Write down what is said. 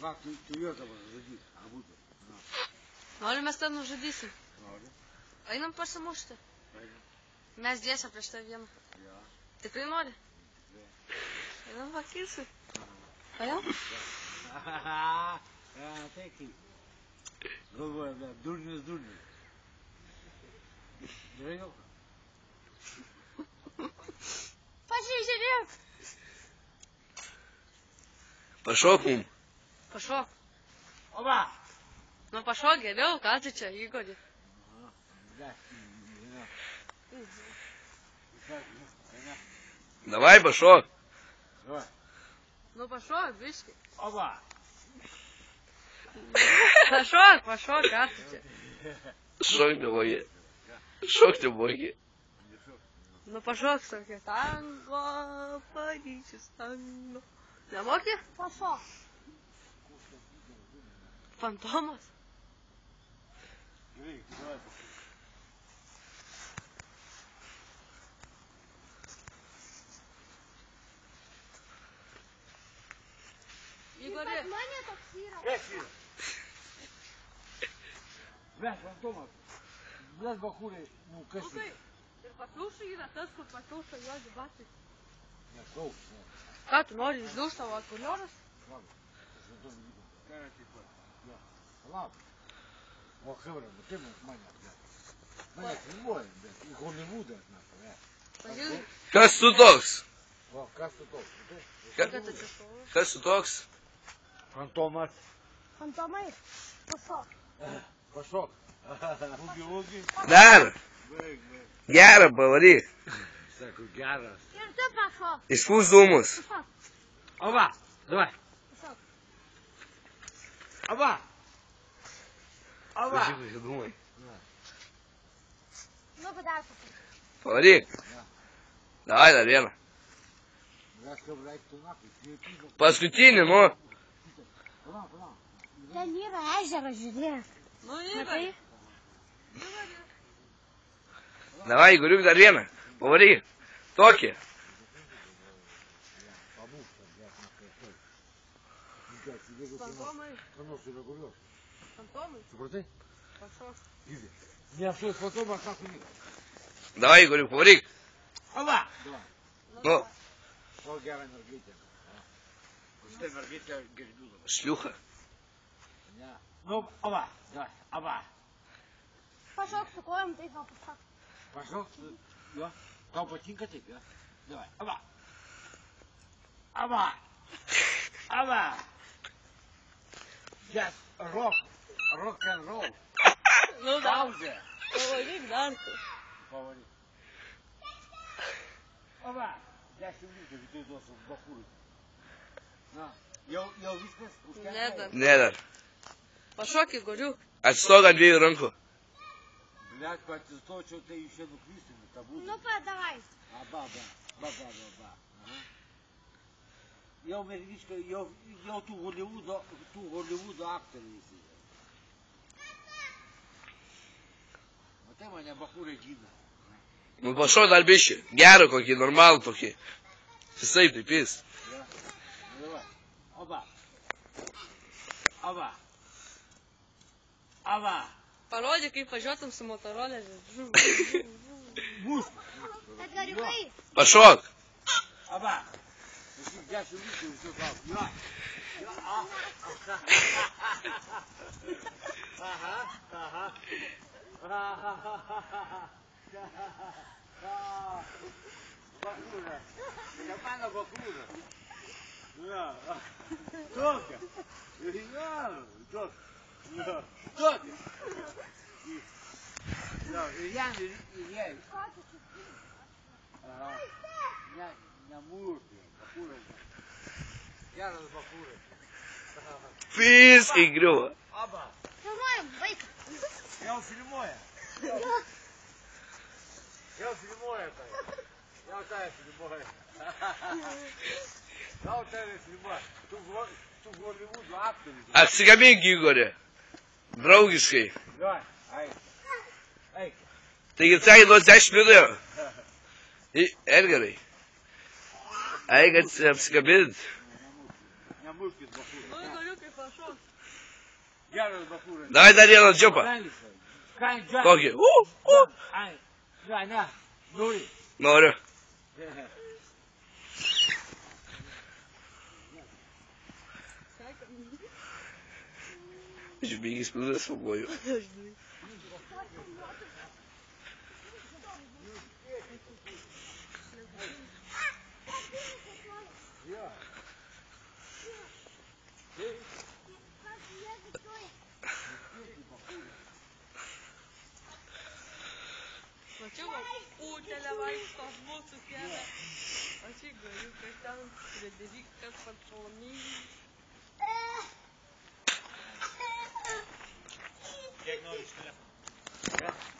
Ką, tu juos dabar žudys, abudu. Nori mes ten nužudysim? Nori. Einam pasimušti. Einam. Mes dėsia prieš tą vieną. Jo. Tikrai nori? Einam vakysi. Ejam? Tai kaip. Galvoja, durnius. Gerai jau. Pasižiūrėk. Pašok mum. Pašok. Oba! Nu pašok geriau, ką tu čia, Igorį? Давай, пошел. Nu pašok, biškai. Oba! Pašok, ką tu čia? Шок ты боги. Шок ты боги. Nu pašok, sakė. Tango, Paryžius, tango. Nemoki? Pašok. Fantomas? Gerai, давай. Igorį. Pas mane toks yra. Kas yra? Mes, fantomas. Mes bakūrai, kas Nu tai, ir pakliūšai yra tas, kur pakliūšai juodi batai. Ne, daug. Ką tu nori, išdauž tavo akulioras? Ладно. О, Хевра, ну ты маня, блядь. Маня, не бойся, блядь. И Голливуда, нахуй, Pažiūrėk, Kas tu toks? О, как ты толк? kad atsistovau. Kas tu toks? Фантомас. Fantomai. Pašok. Пошел. Уги. Dar. Gerą pavaryk. Sako, geras. Ir tu pašok. Išpūs dūmus. Pašok. Оба, давай. Pašok. Оба. Оба. Dūmai. Nu, padar pašok. Pavaryk. Davai dar vieną. Mes kaip reiktų nafai. Paskutinį, nu. Ten yra ežeras, žiūrėk. Nu, Igorį. Davai, Igoriuk, dar vieną. Pavaryk. Tokį. Fantomai. Fantomai. Supratai? Pašok. Иди. Не, что с фантомом, как у них. Davai, Igoriuk, pavaryk. Оба. Давай. Nu, O, gerą mergaitę. Šitą mergaitę gerbiu. šliucha. Ne. Nu, oba. Давай, оба. Pašok su kojom, tai ką pašok. Пошел? Jo. Tau patinka taip, jo? Давай, оба. Оба. Оба. Yes, rock and roll. Nu, dar. Pauzė. Pavaryk dar. Pavaryk. Oba. 10 minučių viduj duosiu bakūrui. Na, jau viskas? Ne dar. Ne dar. Pašok, Igoriuk. Atstok ant dviejų rankų. Блядь, atsistočiau, tai jūs čia nuklysim, tą būtų. Nu, padavai. Aba. Aha. Jau mergiška, jau tų Hollywoodo aktoriai visi. Matai, mane bakūrai gina. Nu, pašok dar bišį. Gerą kokį, normalų tokį. Visai taip jis. Ja. Давай. Oba. Parodyk, kaip važiuotum su motoroleriu. Mūsų. Edgariukai. Pašok. Oba. Aš 10 minučių visų klausiu. Jo. Aha. Bakūra. Ne mano bakūra. Ja. Tokia. Tokia. Ja, ir jam, ir jai. Aha. Ne mūrti. Bakūra. Geras bakūra. Pys įgriuvo. Aba. Filmuojam, vaiką. Jau filmuoja. Jau filmuoja tai. Jau tai filmuoja. Jau tai filmuoja. Tu Hollywoodo aktorius. Apsikabink, Igorį. Draugiškai. Jo, eik. Taigi tai nuo 10 minučių. Edgarai. Eik apsikabint. Ne muškis bachūras. Nu, galiu kaip pašok. Geras bachūras. Давай dar vieną džiupą. Kokį? Ai, ne, nori. Noriu. Žibygis pilnas saugoju. Mačiau, utėlė vaikšto mūsų kelią. Aš į galiu, kad ten Frederikas Pačonys. Kiek nori iš telefonu?